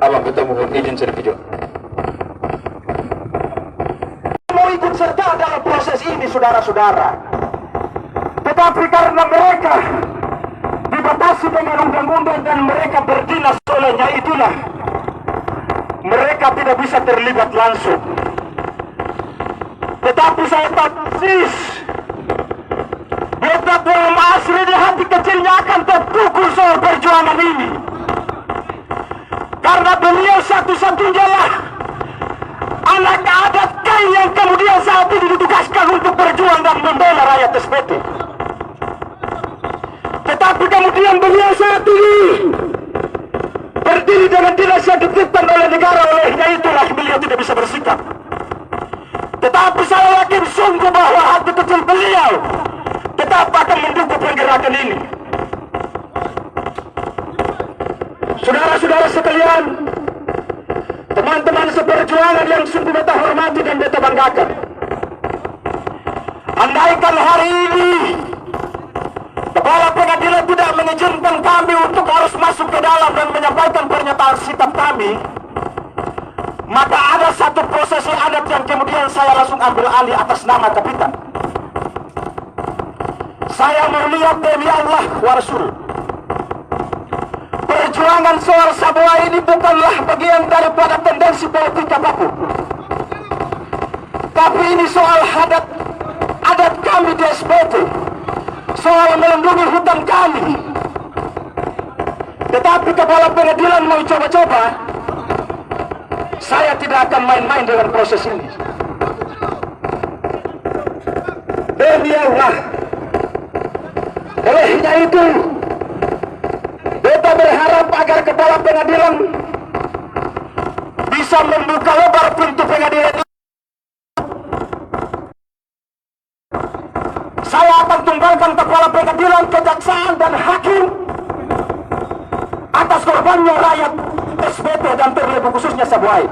Abang kita mohon izin saya video. Mau ikut serta dalam proses ini, saudara-saudara. Tetapi karena mereka dibatasi dengan undang-undang dan mereka berdinas olehnya, itulah mereka tidak bisa terlibat langsung. Tetapi saya tak persis betap dalam asli di hati kecilnya akan terpukul soal perjuangan ini. Karena beliau satu-satunya lah anak adat Kai yang kemudian saat ini ditugaskan untuk berjuang dan membela rakyat SPT. Tetapi kemudian beliau saat ini berdiri dengan dinas yang dititipkan oleh negara, olehnya itulah beliau tidak bisa bersikap. Tetapi saya yakin sungguh bahwa hati kecil beliau tetap akan mendukung pergerakan ini. Saudara-saudara sekalian, teman-teman seperjuangan yang sungguh beta hormati dan beta banggakan, andaikan hari ini Kepala Pengadilan tidak mengizinkan kami untuk harus masuk ke dalam dan menyampaikan pernyataan sikap kami, maka ada satu prosesi adat yang kemudian saya langsung ambil alih atas nama Kapitan. Saya melihat demi Allah wa Rasul, perjuangan soal Sabuai ini bukanlah bagian daripada tendensi politik apapun, tapi ini soal adat kami di SPT, soal melindungi hutan kami. Tetapi Kepala Pengadilan mau coba-coba Saya tidak akan main-main dengan proses ini. Demi Allah, olehnya itu beta berharap agar kepala pengadilan bisa membuka lebar pintu pengadilan. Saya akan tumbalkan kepala pengadilan, kejaksaan dan hakim atas korbannya rakyat SPT dan terlebih khususnya Sabuai.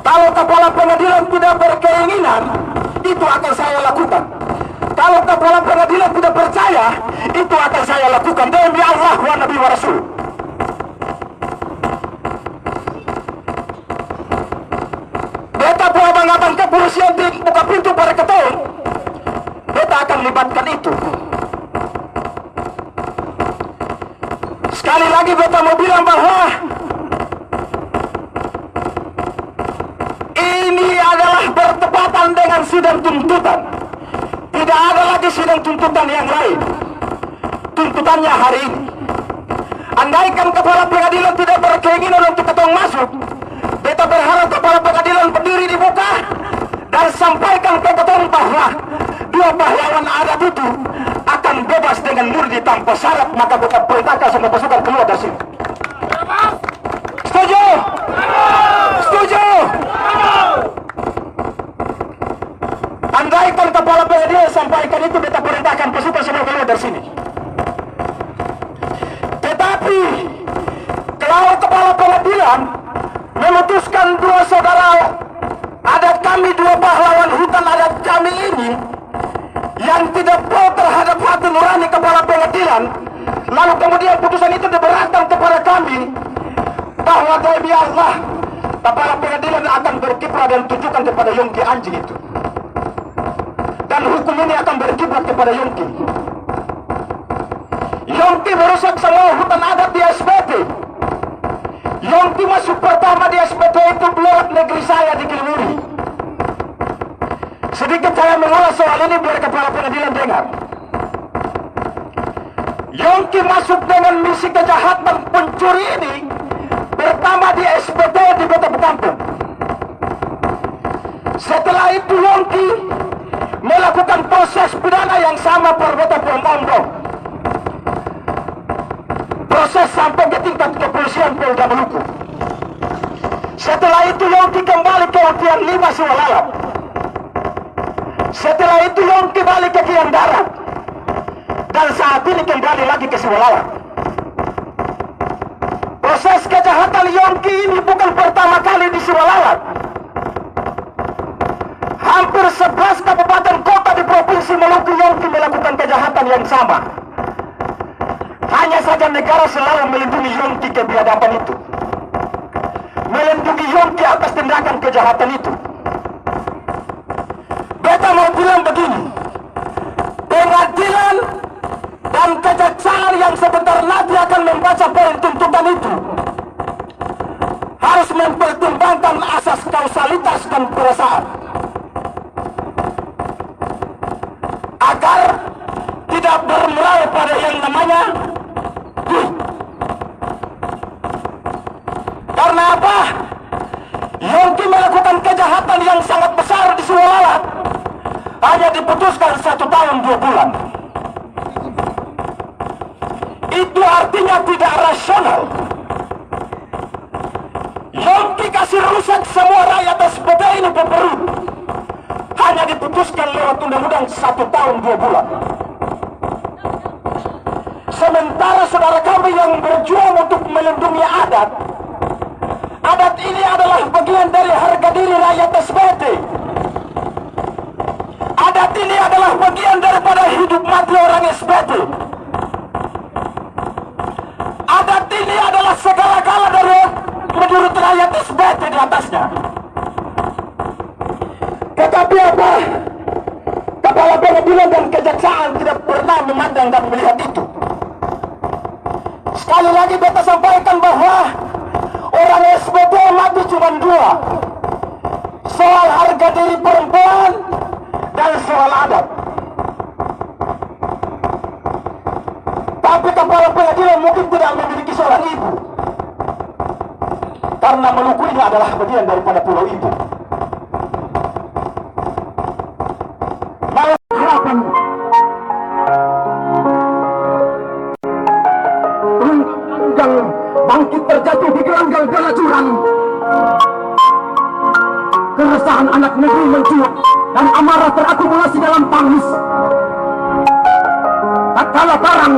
Kalau kepala pengadilan tidak berkeinginan, itu akan saya lakukan. Kalau kepala pengadilan tidak percaya, itu akan saya lakukan demi Allah wa Nabi wa Rasul. Beta bu abang-abang kepolisian buka pintu pada keton, beta akan libatkan itu. Sekali lagi beta mau bilang bahwa ini adalah bertepatan dengan sidang tuntutan. Tidak ada lagi sidang tuntutan yang lain. Tuntutannya hari ini. Andaikan kepala pengadilan tidak berkeinginan untuk ketong masuk, beta berharap kepala pengadilan berdiri dibuka dan sampaikan ke ketong bahwa dua pahlawan adat itu akan bebas dengan murni tanpa syarat, maka beta perintahkan semua pasukan keluar dari sini. Setuju? Setuju? Andaikan kepala pengadilan sampaikan itu, beta perintahkan pasukan semua keluar dari sini. Tetapi kalau kepala pengadilan memutuskan dua saudara adat kami, dua pahlawan hutan adat kami ini yang tidak pro terhadap hati nurani kepala pengadilan, lalu kemudian putusan itu diberatkan kepada kami, bahwa demi Allah kepala pengadilan akan berkiprah dan tunjukkan kepada Yongki anjing itu, dan hukum ini akan berkiblat kepada Yongki. Yongki merusak semua hutan adat di SPT. Yongki masuk pertama di SPT itu lewat negeri saya di Kilimuri. Sedikit saya mengulas soal ini biar kepala pengadilan dengar. Yongki masuk dengan misi kejahatan pencuri ini pertama di SPT di Kota Bekampung. Setelah itu Yongki melakukan proses pidana yang sama perbuatan pembombong. Proses sampai ke tingkat kepolisian Polda Maluku. Setelah itu Yongki kembali ke Utian 5 Siwalalap. Setelah itu Yongki balik ke Kian Darat, dan saat ini kembali lagi ke Siwalalap. Proses kejahatan Yongki ini bukan pertama kali di Siwalalap. Hampir 11 kabupaten kota di Provinsi Maluku Yongki melakukan kejahatan yang sama. Hanya saja negara selalu melindungi Yongki kebiadaban itu, melindungi Yongki atas tindakan kejahatan itu. Beta mau bilang begini, pengadilan dan kejaksaan yang sebentar lagi akan membaca poin tuntutan itu harus mempertimbangkan asas kausalitas dan perasaan, agar tidak bermuara pada yang namanya karena apa? Yongki melakukan kejahatan yang sangat besar di Siwalalap hanya diputuskan 1 tahun 2 bulan. Itu artinya tidak rasional. Yongki kasih rusak semua rakyat SPT ini berperut hanya diputuskan lewat undang-undang 1 tahun 2 bulan. Sementara saudara kami yang berjuang untuk melindungi adat, adat ini adalah bagian dari harga diri rakyat SPT. Adat ini adalah bagian daripada hidup mati orang SPT. Adat ini adalah segala-gala dari menurut rakyat SPT di atasnya. Tetapi apa? Kepala pengadilan dan kejaksaan tidak pernah memandang dan melihat itu. Sekali lagi beta sampaikan bahwa orang SPT mati cuma 2. Soal harga diri perempuan dan soal adat. Tapi kepala pengadilan mungkin tidak memiliki seorang ibu. karena Maluku ini adalah bagian daripada pulau itu. Harapan gelanggang bangkit terjatuh di gelanggang pelacuran. Keresahan anak negeri mencuat dan amarah terakumulasi dalam tangis. Tak kala barang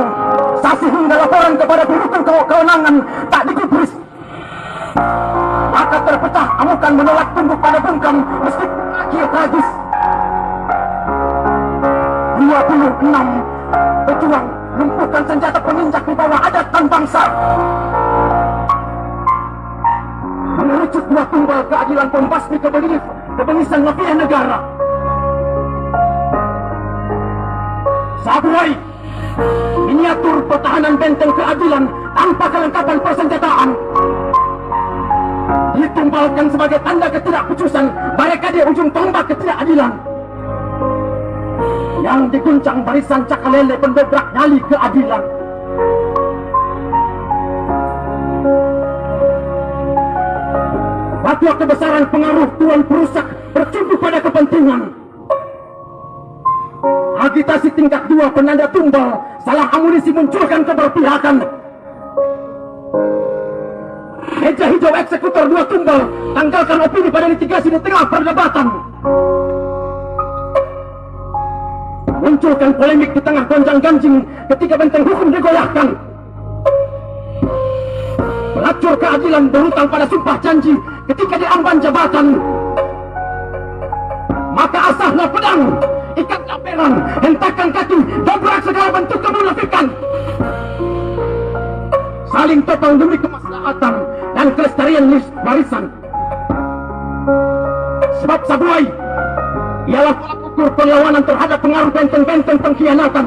sasi hingga laporan kepada pemimpin kewenangan tak digubris, maka terpecah amukan menolak tunduk pada bungkam meskipun akhir tragis. 26 pejuang lumpuhkan senjata peninjak di bawah adat dan bangsa, mengerucut 2 tumbal keadilan pembasmi kebenisan mafia negara. Sabuai miniatur pertahanan benteng keadilan tanpa kelengkapan persenjataan ditumbalkan sebagai tanda ketidakpucusan barikade ujung tombak ketidakadilan yang diguncang barisan cakalele pendobrak nyali keadilan. Fatwa kebesaran pengaruh tuan perusak bertumbuh pada kepentingan. Agitasi tingkat 2 penanda tumbal salah amunisi munculkan keberpihakan. Meja hijau eksekutor 2 tumbal tanggalkan opini pada litigasi di tengah perdebatan. Munculkan polemik di tengah gonjang-ganjing ketika benteng hukum digoyahkan. Pelacur keadilan berhutang pada sumpah janji ketika diamban jabatan. Maka asahlah pedang, ikatlah perang, hentakan kaki, dobrak segala bentuk kemunafikan. Saling topang demi kemaslahatan dan kelestarian warisan. Sebab Sabuai ialah tolak ukur perlawanan terhadap pengaruh benteng-benteng pengkhianatan.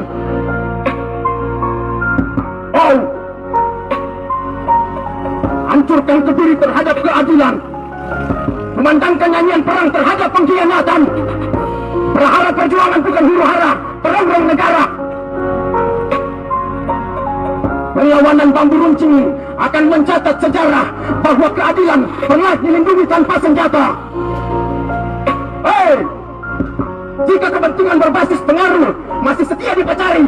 Oh, hancurkan Kediri terhadap keadilan, memandangkan nyanyian perang terhadap pengkhianatan. Berharap perjuangan bukan huru-hara, perongrong negara. Perlawanan bambu runcing akan mencatat sejarah bahwa keadilan pernah dilindungi tanpa senjata. Hei, jika kepentingan berbasis pengaruh masih setia dipacari,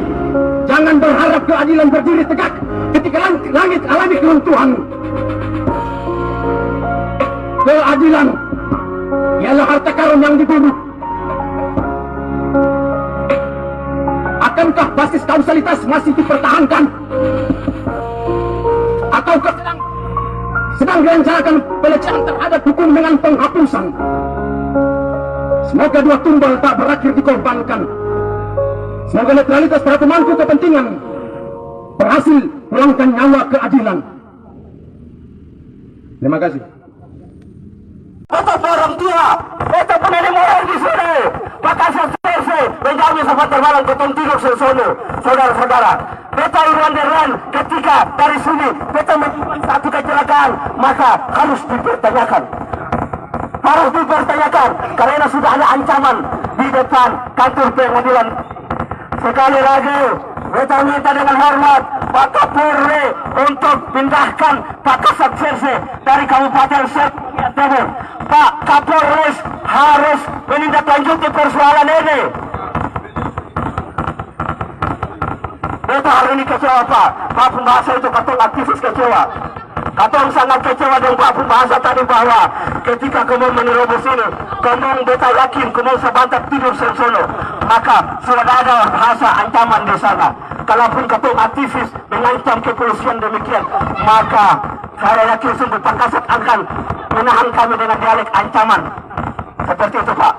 jangan berharap keadilan berdiri tegak ketika langit alami keruntuhan. Keadilan ialah harta karun yang dibunuh. Akankah basis kausalitas masih dipertahankan? Ataukah sedang direncanakan pelecehan terhadap hukum dengan penghapusan? Semoga 2 tumbal tak berakhir dikorbankan. Semoga netralitas para pemangku kepentingan berhasil pulangkan nyawa keadilan. Terima kasih. Betul orang tua, betul peneliti moral di sini. Bahkan selesai menjadi sahabat termalang betul tidur sesono, saudara-saudara. Beta Irwan Derwan ketika dari sini beta menemukan satu kecelakaan, maka harus dipertanyakan. Harus dipertanyakan karena sudah ada ancaman di depan kantor pengadilan. Sekali lagi, beta minta dengan hormat Pak Kapolri untuk pindahkan Pak Kasat Serse dari Kabupaten Setia Timur. Pak Kapolri harus menindaklanjuti persoalan ini. Beta hari ini kecewa Pak pembahasa itu katong aktivis kecewa. Katong sangat kecewa dengan Pak pembahasa tadi bahwa ketika kamu menerobos ini, kamu beta yakin kamu sebantak tidur sensono, maka sudah ada bahasa ancaman di sana. Kalaupun katong aktivis mengancam kepolisian demikian, maka saya yakin sungguh Pak Kasat akan menahan kami dengan dialek ancaman. Seperti itu Pak.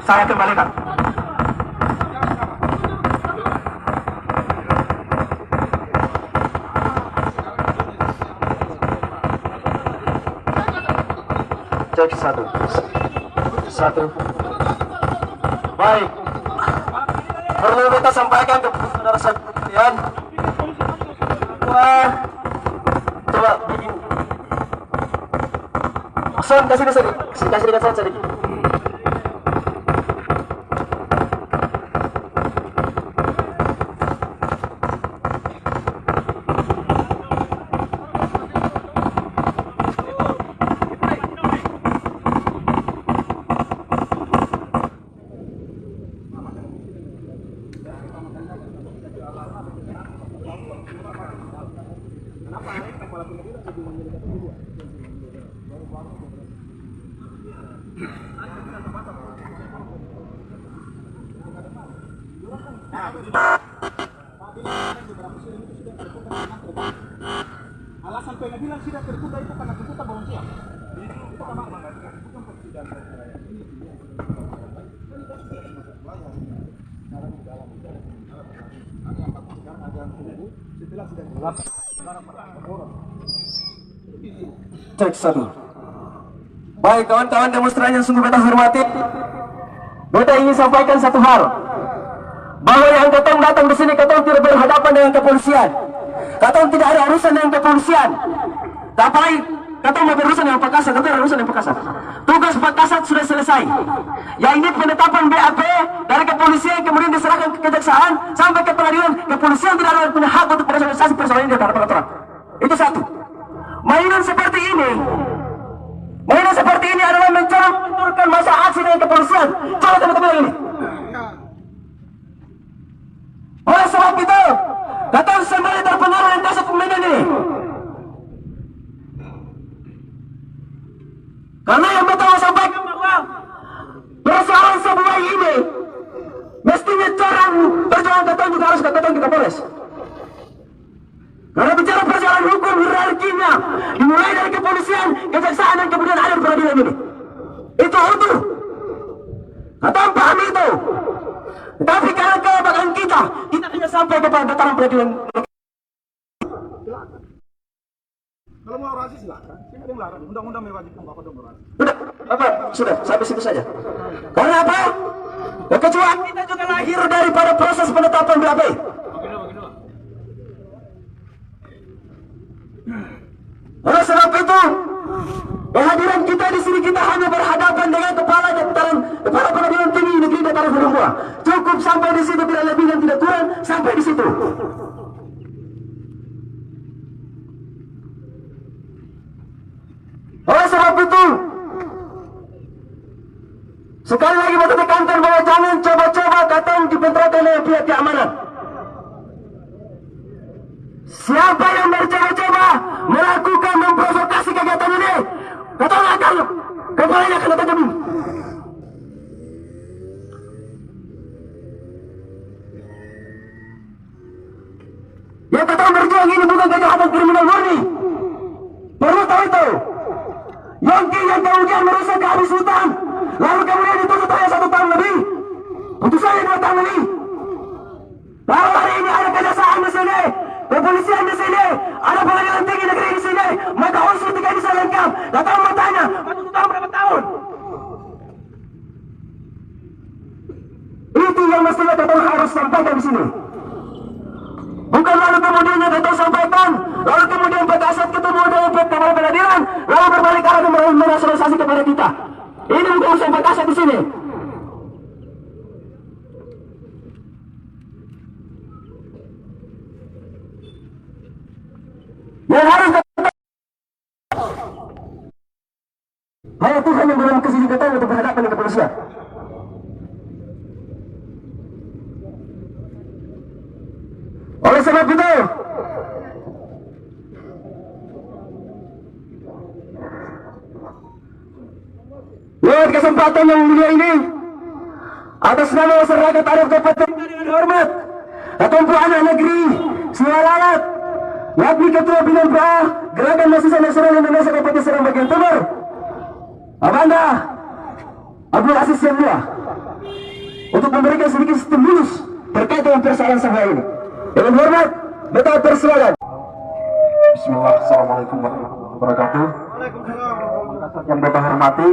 Saya kembalikan. Cek 1. Baik. Perlu kita sampaikan ke saudara sekalian. Wah, coba bikin. Son, kasih dekat son sedikit. Alasan pengadilan tidak terbuka itu karena tuntutan bawang siap. Cek satu. Baik kawan-kawan demonstran yang sungguh beta hormati, beta ingin sampaikan satu hal, bahwa yang katong datang di sini katong tidak berhadapan dengan kepolisian, katong tidak ada urusan dengan kepolisian, tapi katong mau berurusan dengan Pak Kasat, katong ada urusan dengan Pak Kasat. Tugas Pak Kasat sudah selesai. Ya ini penetapan BAP dari kepolisian kemudian diserahkan ke kejaksaan sampai ke pengadilan. Kepolisian tidak ada punya hak untuk personialisasi persoalan ini terhadap peraturan. Itu satu. Mainan seperti ini adalah mencoba menurunkan masa aksi dengan kepolisian. Coba teman-teman ini. Oleh sebab itu, datang sembari terpengaruh dengan kasus pemilihan ini. Karena yang betul sampaikan bahwa persoalan sebuah ini mestinya cara perjuangan katong juga harus katong kita Polres. Karena bicara persoalan hukum hierarkinya dimulai dari kepolisian, kejaksaan dan kemudian ada di peradilan ini. Itu utuh. Katong paham itu. Tapi karena kebagan kita tidak sampai kepada dataran peradilan. Kalau mau orasi silakan. Saya ada yang larang. Undang-undang mewajibkan Bapak dong orasi. Sudah, sampai situ saja. Karena apa? Kekecuaan kita juga lahir daripada proses penetapan BAP. Oleh sebab itu, kehadiran kita di sini kita hanya berhadapan dengan kepala pengadilan tinggi negeri Dataran Hurungwa. Cukup sampai di situ, tidak lebih dan tidak kurang, sampai di situ. Oleh sebab itu, sekali lagi mau tekankan bahwa jangan coba-coba katong dipentrotkan oleh pihak keamanan. Siapa yang bercoba-coba melakukan memprovokasi kegiatan ini, katong akan kepalanya kena tajam. Yang katong berjuang ini bukan kejahatan kriminal murni. Perlu tahu itu. Yongki yang kemudian merusak habis hutan, lalu kemudian dituntut hanya 1 tahun lebih, putusannya 2 tahun lebih. Lalu hari ini ada kejaksaan di sini, kepolisian di sini, ada pengadilan tinggi negeri di sini, maka unsur 3 bisa lengkap. Datang bertanya, tuntut tahun berapa tahun? Itu yang mestinya datang harus sampaikan di sini. Bukan lalu kemudian yang datang sampaikan, lalu kemudian Pak Kasat ketemu dengan kepala pengadilan, lalu berbalik arah dan merasionalisasi kepada kita. Ini bukan urusan Pak Kasat di sini. Yang harus hanya Tuhan yang belum kesini kita untuk berhadapan dengan kepolisian. Oleh sebab itu, lewat kesempatan yang mulia ini, atas nama masyarakat Arif Kabupaten dengan hormat, Ketua Anak Negeri Suaralat, yakni Ketua Bidang PA Gerakan Mahasiswa Nasional Indonesia Kabupaten Serang bagian Timur, Abanda Abdul Aziz yang mulia, untuk memberikan sedikit stimulus terkait dengan persoalan sahabat ini. Dengan hormat, beta persilakan. Bismillah, Assalamualaikum warahmatullahi wabarakatuh. Yang beta hormati,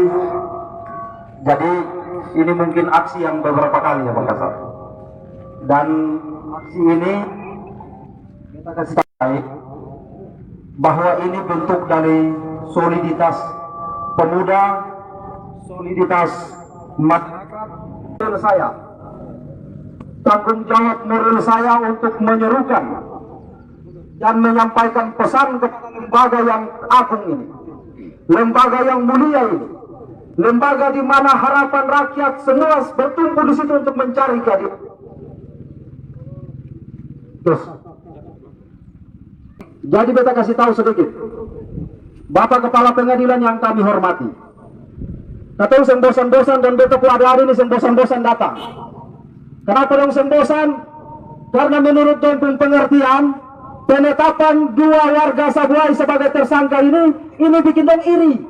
jadi ini mungkin aksi yang beberapa kali ya Pak Kasat. Dan aksi ini kita kasih tahu bahwa ini bentuk dari soliditas pemuda, soliditas masyarakat. Saya tanggung jawab moral saya untuk menyerukan dan menyampaikan pesan kepada lembaga yang agung ini, lembaga yang mulia ini, lembaga di mana harapan rakyat semua bertumbuh di situ untuk mencari keadilan. Terus. Jadi beta kasih tahu sedikit. Bapak Kepala Pengadilan yang kami hormati. Kata seng bosan-bosan dan beta ku ada ini seng bosan-bosan datang. Kenapa dong seng bosan? Karena menurut dong pengertian, penetapan 2 warga Sabuai sebagai tersangka ini bikin dong iri.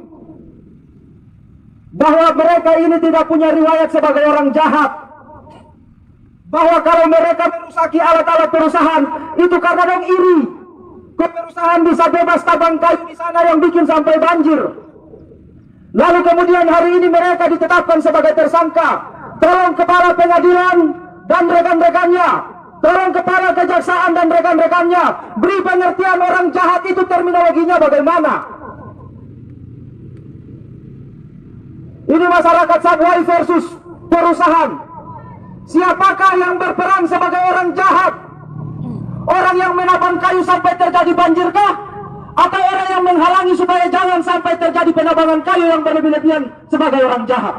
Bahwa mereka ini tidak punya riwayat sebagai orang jahat. Bahwa kalau mereka merusaki alat-alat perusahaan itu karena dong iri. Kok perusahaan bisa bebas tabang kayu di sana yang bikin sampai banjir. Lalu kemudian hari ini mereka ditetapkan sebagai tersangka. Tolong Kepala Pengadilan dan rekan-rekannya, tolong Kepala Kejaksaan dan rekan-rekannya, beri pengertian orang jahat itu terminologinya bagaimana. Ini masyarakat Sabuai versus perusahaan. Siapakah yang berperan sebagai orang jahat? Orang yang menabang kayu sampai terjadi banjirkah? Atau orang yang menghalangi supaya jangan sampai terjadi penabangan kayu yang berlebihan sebagai orang jahat?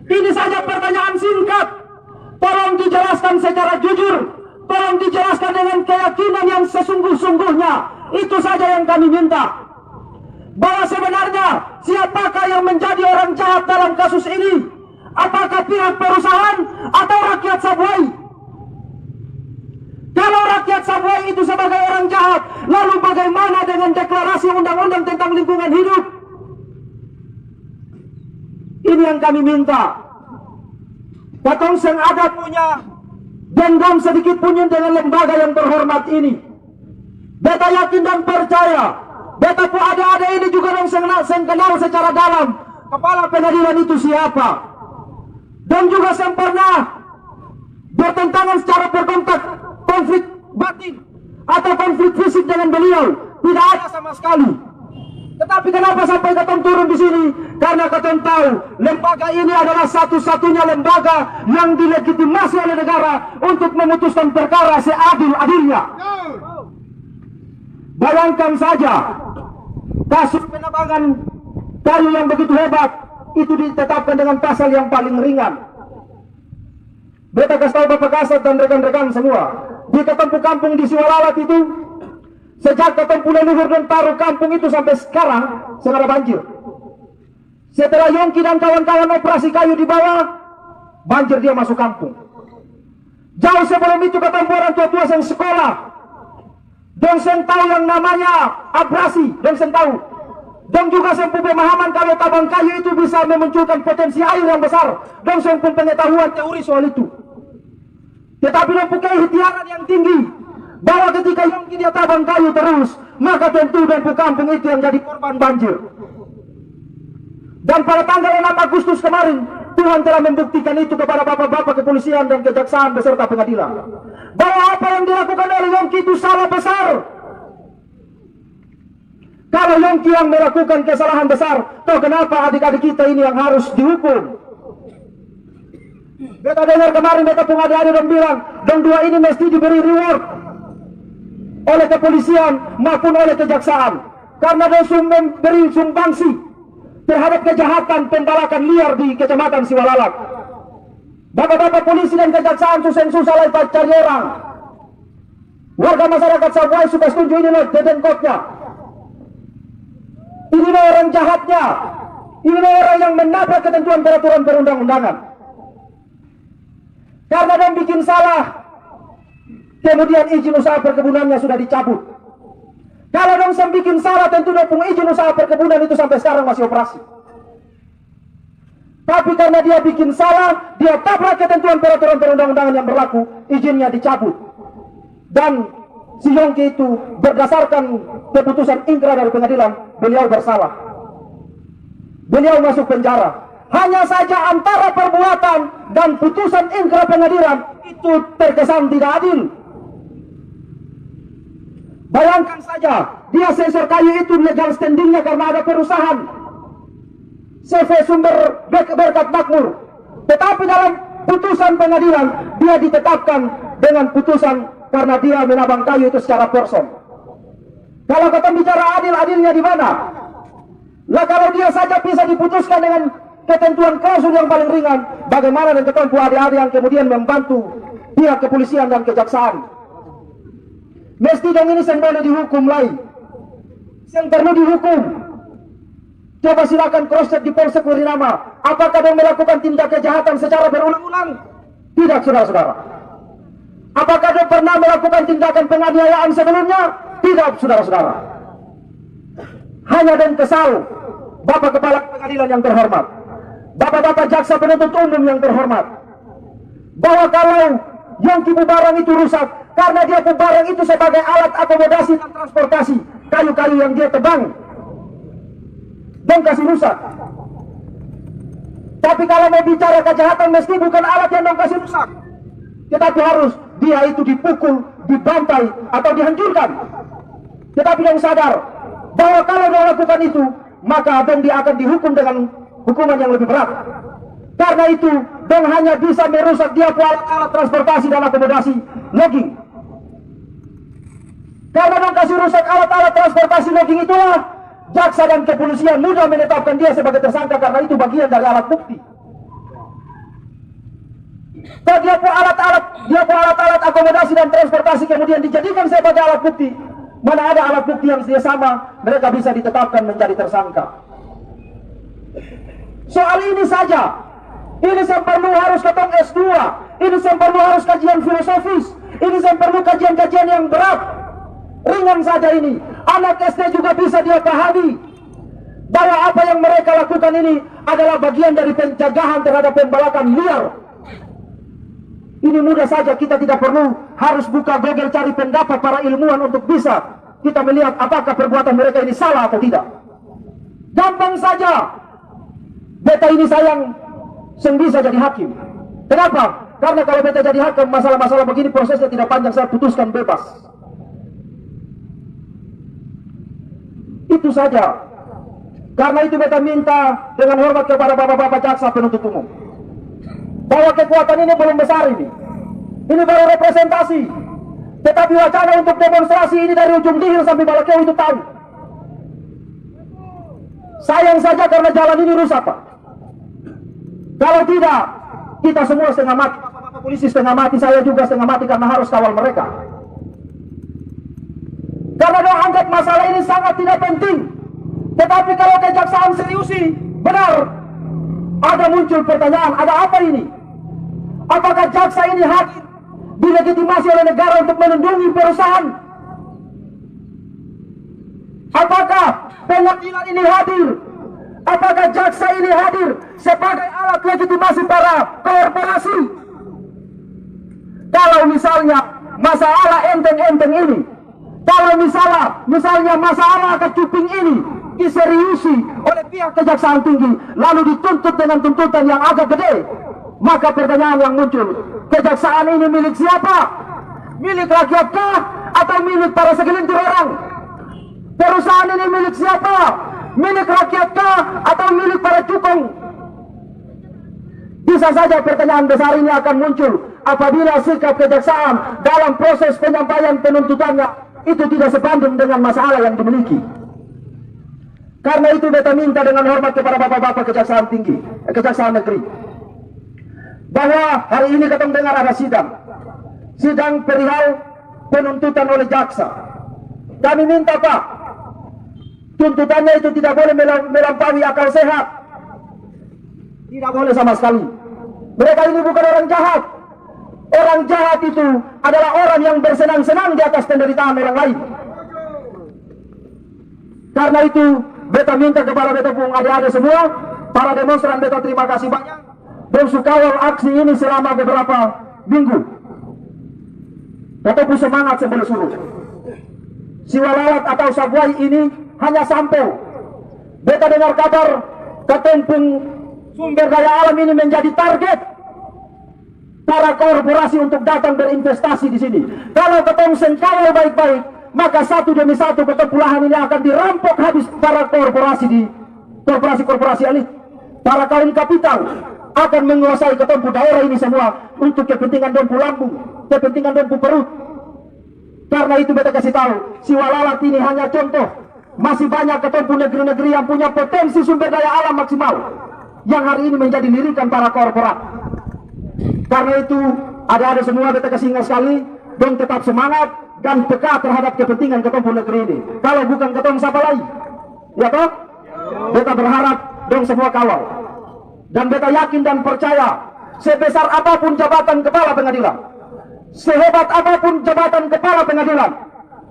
Ini saja pertanyaan singkat. Tolong dijelaskan secara jujur. Tolong dijelaskan dengan keyakinan yang sesungguh-sungguhnya. Itu saja yang kami minta. Bahwa sebenarnya siapakah yang menjadi orang jahat dalam kasus ini? Apakah pihak perusahaan atau rakyat Sabuai? Kalau rakyat Sabuai itu sebagai orang jahat, lalu bagaimana dengan deklarasi undang-undang tentang lingkungan hidup? Ini yang kami minta. Katong seng ada punya dendam sedikit pun dengan lembaga yang terhormat ini. Beta yakin dan percaya, beta pu ada ini juga dong seng kenal secara dalam Kepala Pengadilan itu siapa. Dan juga seng pernah bertentangan secara berkontak konflik batin atau konflik fisik dengan beliau, tidak ada sama sekali. Tetapi kenapa sampai katong turun di sini? Karena katong tahu lembaga ini adalah satu-satunya lembaga yang dilegitimasi oleh negara untuk memutuskan perkara seadil-adilnya. Bayangkan saja kasus penabangan kayu yang begitu hebat itu ditetapkan dengan pasal yang paling ringan. Beta kasih tahu Bapak Kasat dan rekan-rekan semua, di kampung di Siwalalat itu, sejak kampung leluhur dan taruh kampung itu sampai sekarang ada banjir. Setelah Yongki dan kawan-kawan operasi kayu di bawah, banjir dia masuk kampung. Jauh sebelum itu kampung orang tua-tua yang sekolah, dong sen tahu yang namanya abrasi, dong sen tahu. Dong juga sen pemahaman kalau tabang kayu itu bisa memunculkan potensi air yang besar. Dong sen pengetahuan teori soal itu. Tetapi dong punya ikhtiaran yang tinggi bahwa ketika Yongki dia tabang kayu terus, maka tentu dan kampung itu yang jadi korban banjir. Dan pada tanggal 6 Agustus kemarin, Tuhan telah membuktikan itu kepada bapak-bapak kepolisian dan kejaksaan beserta pengadilan, bahwa apa yang dilakukan oleh Yongki itu salah besar. Kalau Yongki yang melakukan kesalahan besar, toh kenapa adik-adik kita ini yang harus dihukum? Beta dengar kemarin beta pun adik-adik dan bilang, dong dua ini mesti diberi reward oleh kepolisian maupun oleh kejaksaan, karena dong memberi sumbangsi terhadap kejahatan pembalakan liar di Kecamatan Siwalalat. Bapak-bapak polisi dan kejaksaan susah lagi cari orang. Warga masyarakat Sabuai suka setuju ini loh detenkotnya. Ini orang jahatnya. Ini orang yang menabrak ketentuan peraturan perundang-undangan. Karena dia bikin salah, kemudian izin usaha perkebunannya sudah dicabut. Kalau dia bikin salah, tentu dia punya izin usaha perkebunan itu sampai sekarang masih operasi. Tapi karena dia bikin salah, dia tabrak ketentuan peraturan perundang-undangan yang berlaku, izinnya dicabut. Dan si Yongki itu berdasarkan keputusan ingkrah dari pengadilan, beliau bersalah. Beliau masuk penjara. Hanya saja antara perbuatan dan putusan ingkrah pengadilan itu terkesan tidak adil. Bayangkan saja, dia sensor kayu itu legal standingnya karena ada perusahaan CV sumber berkat makmur. Tetapi dalam putusan pengadilan, dia ditetapkan dengan putusan karena dia menabang kayu itu secara person. Kalau kita bicara adil-adilnya di mana? Lah kalau dia saja bisa diputuskan dengan ketentuan klausul yang paling ringan, bagaimana dengan ketentuan adik-adik yang kemudian membantu pihak kepolisian dan kejaksaan? Mesti dong ini yang boleh dihukum lain. Yang perlu dihukum. Coba silakan cross check di Polsek Wirinama. Apakah dong melakukan tindak kejahatan secara berulang-ulang? Tidak, saudara-saudara. Apakah dong pernah melakukan tindakan penganiayaan sebelumnya? Tidak, saudara-saudara. Hanya dong kesal. Bapak Kepala Pengadilan yang terhormat, Bapak-bapak jaksa penuntut umum yang terhormat, bahwa kalau Yongki Bubarang itu rusak karena dia Bubarang itu sebagai alat akomodasi dan transportasi kayu-kayu yang dia tebang, dong kasih rusak. Tapi kalau mau bicara kejahatan, mesti bukan alat yang dong kasih rusak, tetapi harus dia itu dipukul, dibantai atau dihancurkan. Tetapi dong sadar bahwa kalau dong lakukan itu, maka dong dia akan dihukum dengan hukuman yang lebih berat. Karena itu dong hanya bisa merusak dia alat-alat transportasi dan akomodasi logging. Karena dong kasih rusak alat-alat transportasi logging, itulah jaksa dan kepolisian mudah menetapkan dia sebagai tersangka, karena itu bagian dari alat bukti. Kalau dia alat-alat akomodasi dan transportasi kemudian dijadikan sebagai alat bukti, mana ada alat bukti yang sama mereka bisa ditetapkan menjadi tersangka. Soal ini saja, ini yang perlu harus ketemu S2, ini yang perlu harus kajian filosofis, ini yang perlu kajian-kajian yang berat. Ringan saja ini, anak SD juga bisa dia pahami bahwa apa yang mereka lakukan ini adalah bagian dari pencegahan terhadap pembalakan liar. Ini mudah saja, kita tidak perlu harus buka Google cari pendapat para ilmuwan untuk bisa kita melihat apakah perbuatan mereka ini salah atau tidak. Gampang saja, beta ini sayang bisa jadi hakim. Kenapa? Karena kalau beta jadi hakim, masalah-masalah begini prosesnya tidak panjang, saya putuskan bebas. Itu saja. Karena itu beta minta dengan hormat kepada bapak-bapak jaksa penuntut umum, bahwa kekuatan ini belum besar ini. Ini baru representasi. Tetapi wacana untuk demonstrasi ini dari ujung Dihil sampai Balakeu itu tahu. Sayang saja karena jalan ini rusak, Pak. Kalau tidak, kita semua setengah mati. Bapak-bapak polisi setengah mati, saya juga setengah mati karena harus kawal mereka. Karena dia anggap masalah ini sangat tidak penting. Tetapi kalau kejaksaan seriusi, benar, ada muncul pertanyaan, ada apa ini? Apakah jaksa ini hadir dilegitimasi oleh negara untuk melindungi perusahaan? Apakah pengadilan ini hadir? Apakah jaksa ini hadir sebagai alat legitimasi para korporasi? Kalau misalnya masalah enteng-enteng ini, kalau misalnya masalah kecuping ini diseriusi oleh pihak kejaksaan tinggi, lalu dituntut dengan tuntutan yang agak gede, maka pertanyaan yang muncul, kejaksaan ini milik siapa? Milik rakyatkah atau milik para segelintir orang? Perusahaan ini milik siapa? Milik rakyatkah atau milik para cukong? Bisa saja pertanyaan besar ini akan muncul apabila sikap kejaksaan dalam proses penyampaian penuntutannya itu tidak sebanding dengan masalah yang dimiliki. Karena itu beta minta dengan hormat kepada bapak-bapak kejaksaan tinggi, kejaksaan negeri, bahwa hari ini kita mendengar ada sidang perihal penuntutan oleh jaksa. Kami minta, Pak, tuntutannya itu tidak boleh melampaui akal sehat, tidak boleh sama sekali. Mereka ini bukan orang jahat. Orang jahat itu adalah orang yang bersenang-senang di atas penderitaan orang lain. Karena itu beta minta kepada beta pung adik-adik semua, para demonstran, beta terima kasih banyak dan sukawal aksi ini selama beberapa minggu. Beta pun semangat sebelum suruh. Siwalalat atau Sabuai ini hanya sampel. Beta dengar kabar ketempung sumber daya alam ini menjadi target para korporasi untuk datang berinvestasi di sini. Kalau ketemu sengkawal baik-baik, maka satu demi satu ketempulahan ini akan dirampok habis para korporasi di korporasi elit. Para kaum kapital akan menguasai ketempu daerah ini semua untuk kepentingan dompu lambung, kepentingan dompu perut. Karena itu beta kasih tahu, Siwalalat ini hanya contoh. Masih banyak ketempu negeri-negeri yang punya potensi sumber daya alam maksimal, yang hari ini menjadi lirikan para korporat. Karena itu ada semua beta kasih ingat sekali, dong tetap semangat, dan peka terhadap kepentingan ketemu negeri ini. Kalau bukan ketemu siapa lagi? Ya toh? Beta berharap dong semua kawal. Dan beta yakin dan percaya, sebesar apapun jabatan kepala pengadilan, sehebat apapun jabatan kepala pengadilan,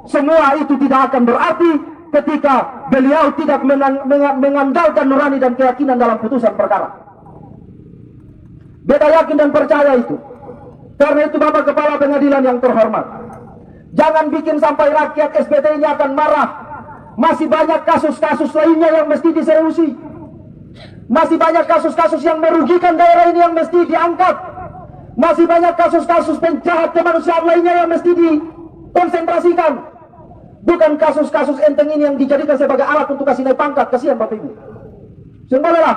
semua itu tidak akan berarti ketika beliau tidak mengandalkan nurani dan keyakinan dalam putusan perkara. Beta yakin dan percaya itu. Karena itu Bapak Kepala Pengadilan yang terhormat, jangan bikin sampai rakyat SPT ini akan marah. Masih banyak kasus-kasus lainnya yang mesti diseriusi. Masih banyak kasus-kasus yang merugikan daerah ini yang mesti diangkat. Masih banyak kasus-kasus penjahat kemanusiaan lainnya yang mesti dikonsentrasikan. Bukan kasus-kasus enteng ini yang dijadikan sebagai alat untuk kasih naik pangkat. Kasihan Bapak Ibu. Sembahlah,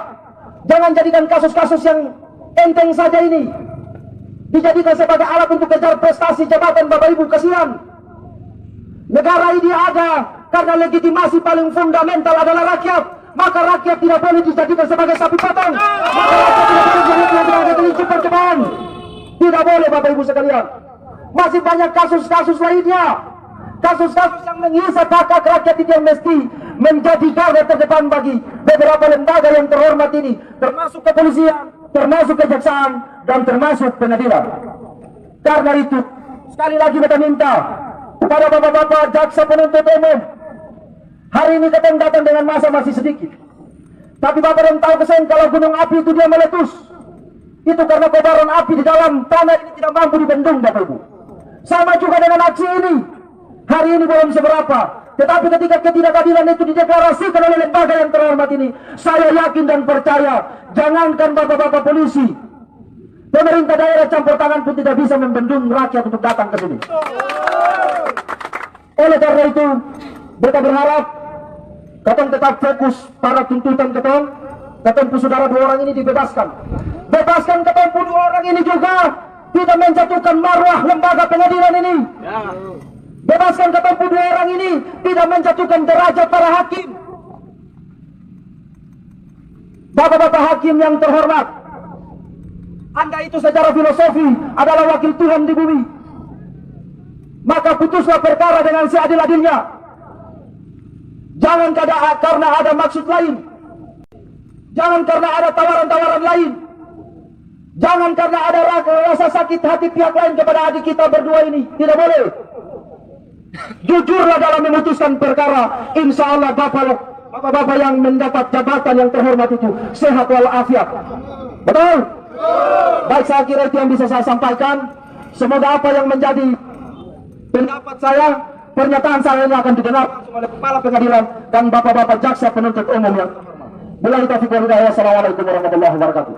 jangan jadikan kasus-kasus yang enteng saja ini dijadikan sebagai alat untuk kejar prestasi jabatan Bapak Ibu. Kasihan. Negara ini ada karena legitimasi paling fundamental adalah rakyat. Maka rakyat tidak boleh dijadikan sebagai sapi potong. Maka rakyat tidak boleh dijadikan sebagai kelinci percobaan. Tidak boleh Bapak Ibu sekalian. Masih banyak kasus-kasus lainnya. Kasus-kasus yang menghisap hak rakyat itu yang mesti menjadi garda terdepan bagi beberapa lembaga yang terhormat ini. Termasuk kepolisian, termasuk kejaksaan, dan termasuk pengadilan. Karena itu, sekali lagi kita minta kepada bapak-bapak jaksa penuntut umum, hari ini kita datang dengan masa masih sedikit. Tapi Bapak dan tahu kesan kalau gunung api itu dia meletus. Itu karena kobaran api di dalam tanah ini tidak mampu dibendung Bapak Ibu. Sama juga dengan aksi ini. Hari ini belum seberapa. Tetapi ketika ketidakadilan itu dideklarasikan oleh lembaga yang terhormat ini, saya yakin dan percaya, jangankan bapak-bapak polisi, pemerintah daerah campur tangan pun tidak bisa membendung rakyat untuk datang ke sini. Oleh karena itu, beta berharap katong tetap fokus pada tuntutan katong. Katong saudara 2 orang ini dibebaskan. Bebaskan katong 2 orang ini juga, tidak menjatuhkan marwah lembaga pengadilan ini. Bebaskan katong 2 orang ini, tidak menjatuhkan derajat para hakim. Bapak-bapak hakim yang terhormat, Anda itu secara filosofi adalah wakil Tuhan di bumi. Maka putuslah perkara dengan seadil-adilnya. Jangan karena ada maksud lain. Jangan karena ada tawaran-tawaran lain. Jangan karena ada rasa sakit hati pihak lain kepada adik kita berdua ini. Tidak boleh. Jujurlah dalam memutuskan perkara. Insya Allah bapak-bapak yang mendapat jabatan yang terhormat itu sehat walafiat. Betul? Baik, saya kira itu yang bisa saya sampaikan. Semoga apa yang menjadi pendapat saya, pernyataan saya ini akan didengar oleh kepala pengadilan dan bapak-bapak jaksa penuntut umum yang terhormat. Billahi taufiq wal hidayah. Assalamualaikum warahmatullahi wabarakatuh.